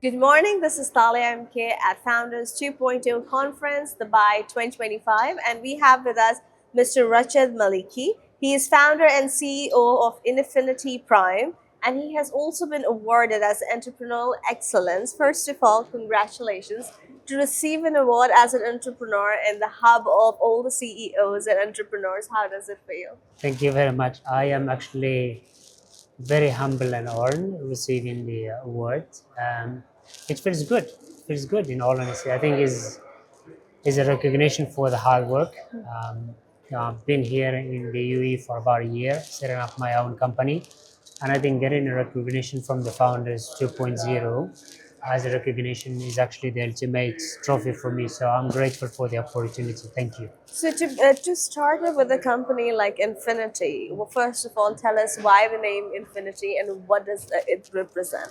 Good morning, this is Talia MK at Founders 2.0 Conference, Dubai 2025, and we have with us Mr. Rachid Maliki. He is founder and CEO of Infinity Prime, and he has also been awarded as Entrepreneurial Excellence. First of all, congratulations to receive an award as an entrepreneur in the hub of all the CEOs and entrepreneurs. How does it feel? Thank you very much. I am actually very humble and honored receiving the award. It feels good. It feels good in all honesty. I think is a recognition for the hard work. I've been here in the UAE for about a year, setting up my own company, and I think getting a recognition from the founders 2.0 as a recognition is actually the ultimate trophy for me. So I'm grateful for the opportunity. Thank you. So to start with a company like Infinity, well, first of all, tell us why the name Infinity and what does it represent?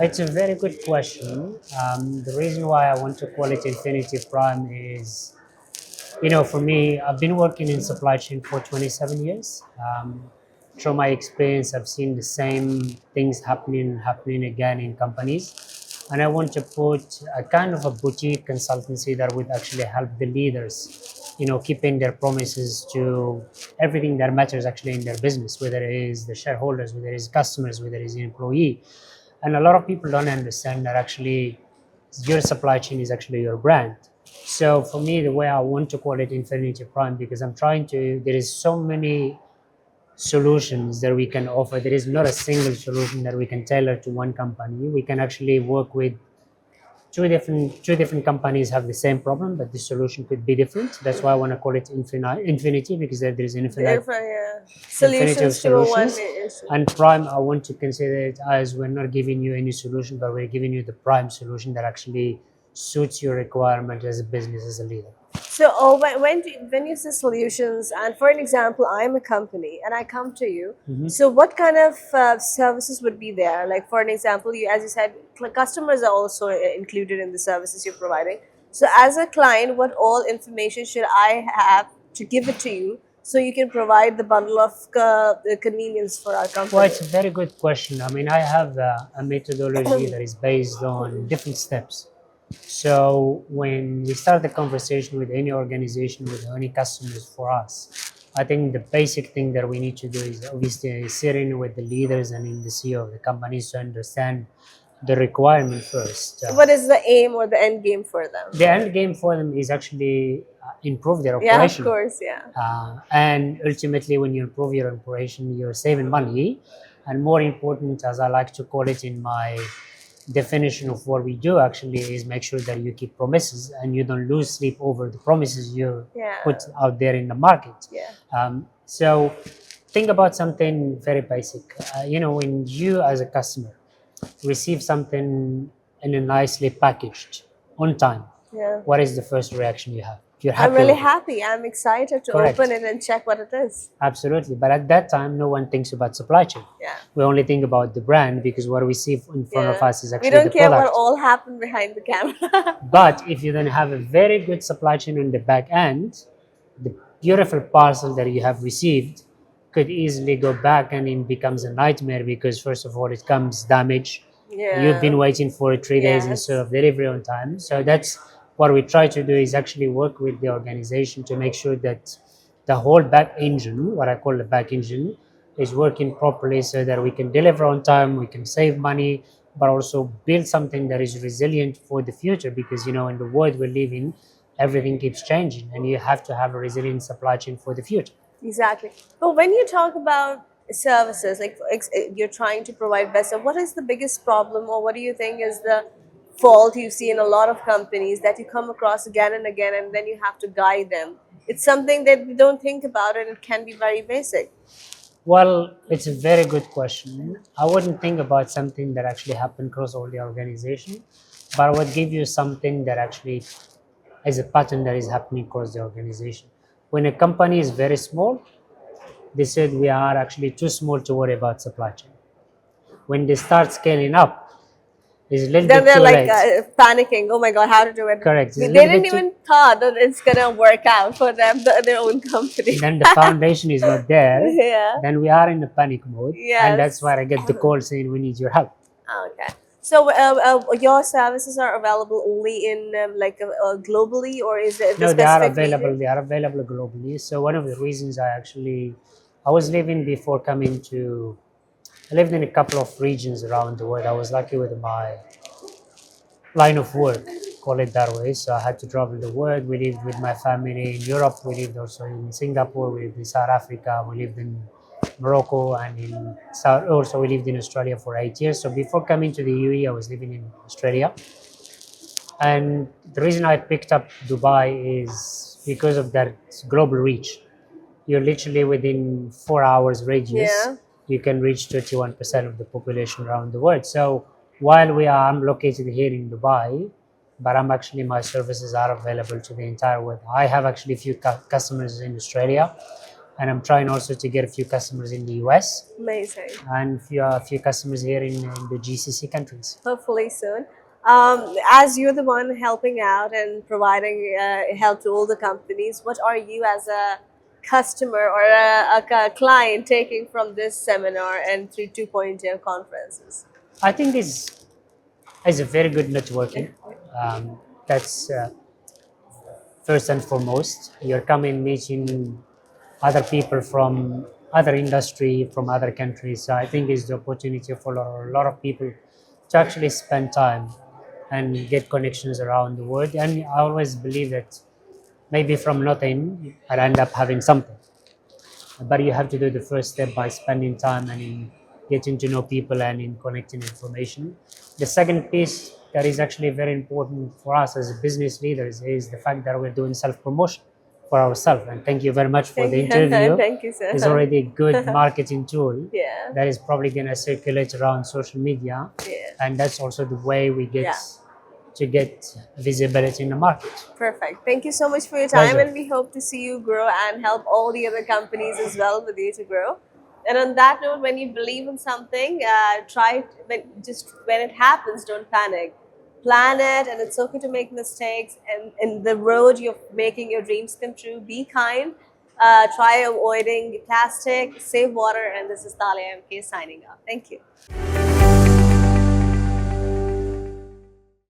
It's a very good question. The reason why I want to call it Infinity Prime is, for me, I've been working in supply chain for 27 years. Through my experience, I've seen the same things happening again in companies. And I want to put a kind of a boutique consultancy that would actually help the leaders, keeping their promises to everything that matters actually in their business, whether it is the shareholders, whether it is customers, whether it is the employee. And a lot of people don't understand that actually your supply chain is actually your brand. So for me, the way I want to call it Infinity Prime, because there is so many solutions that we can offer. There is not a single solution that we can tailor to one company. We can actually work with two different companies have the same problem, but the solution could be different. That's why I want to call it infinity, because there is infinite infinity of Solutions to a one solutions. issue. And prime, I want to consider it as we're not giving you any solution, but we're giving you the prime solution that actually suits your requirement as a business, as a leader. So, when you say solutions, and for an example, I'm a company and I come to you. So, what kind of services would be there? Like, for an example, as you said, customers are also included in the services you're providing. So, as a client, what all information should I have to give it to you so you can provide the bundle of convenience for our company? Well, it's a very good question. I mean, I have a methodology that is based on different steps. So when we start the conversation with any organization, with any customers for us, I think the basic thing that we need to do is obviously sitting with the leaders and in the CEO of the companies to understand the requirement first. What is the aim or the end game for them? The end game for them is actually improve their Yeah, of operation. course, yeah. And ultimately, when you improve your operation, you're saving money. And more important, as I like to call it in my definition of what we do, actually, is make sure that you keep promises and you don't lose sleep over the promises you put out there in the market. Yeah. So think about something very basic. When you as a customer receive something in a nicely packaged on time, Yeah. what is the first reaction you have? You're happy. I'm really with it. happy. I'm excited to Correct. open it and check what it is. Absolutely. But at that time, no one thinks about supply chain. Yeah. We only think about the brand, because what we see in front of us is actually We don't the care product. what all happened behind the camera. But if you then have a very good supply chain on the back end, the beautiful parcel that you have received could easily go back and it becomes a nightmare, because first of all, it comes damaged. Yeah. You've been waiting for 3 days Yes. instead of delivery on time. So that's what we try to do, is actually work with the organization to make sure that the whole back engine, what I call the back engine, is working properly so that we can deliver on time, we can save money, but also build something that is resilient for the future, because in the world we live in, everything keeps changing and you have to have a resilient supply chain for the future. Exactly. But when you talk about services, like you're trying to provide best, what is the biggest problem, or what do you think is the fault you see in a lot of companies that you come across again and again, and then you have to guide them? It's something that we don't think about, and it can be very basic. Well, it's a very good question. I wouldn't think about something that actually happened across all the organization, but I would give you something that actually is a pattern that is happening across the organization. When a company is very small, they said we are actually too small to worry about supply chain. When they start scaling up, it's a little Then bit they're too like late. Panicking. Oh my God, how to do it? Correct. It's a They little didn't bit too- even thought that it's gonna work out for them, their own company. Then the foundation is not there. Yeah. Then we are in a panic mode. Yes. And that's why I get the call saying we need your help. Okay. So your services are available only in globally, or is it the No, they are specific available. region? They are available globally. So one of the reasons I was living before coming to, I lived in a couple of regions around the world. I was lucky with my line of work, call it that way. So I had to travel the world. We lived with my family in Europe. We lived also in Singapore. We lived in South Africa. We lived in Morocco and in South. Also, we lived in Australia for 8 years. So before coming to the UAE, I was living in Australia. And the reason I picked up Dubai is because of that global reach. You're literally within 4 hours radius, Yeah, you can reach 31% of the population around the world. So while I'm located here in Dubai, but my services are available to the entire world. I have actually a few customers in Australia, and I'm trying also to get a few customers in the US amazing. and a few customers here in the GCC countries. Hopefully soon. As you're the one helping out and providing help to all the companies, what are you as a customer or a client taking from this seminar and through 2.0 conferences? I think is a very good networking. That's first and foremost. You're coming meeting other people from other industry, from other countries. So I think it's the opportunity for a lot of people to actually spend time and get connections around the world. And I always believe that maybe from nothing, I'll end up having something. But you have to do the first step by spending time and in getting to know people and in collecting information. The second piece that is actually very important for us as business leaders is the fact that we're doing self-promotion for ourselves. And thank you very much for Thank the you. interview. Thank you, It's sir. already a good marketing tool Yeah, that is probably going to circulate around social media, yeah, and that's also the way we get yeah. to get visibility in the market. Perfect. Thank you so much for your time, Pleasure. and we hope to see you grow and help all the other companies as well with you to grow. And on that note, when you believe in something, try it, when it happens, don't panic. Plan it, and it's okay to make mistakes. And in the road you're making your dreams come true, be kind. Try avoiding plastic, save water. And this is Talia MK signing off. Thank you.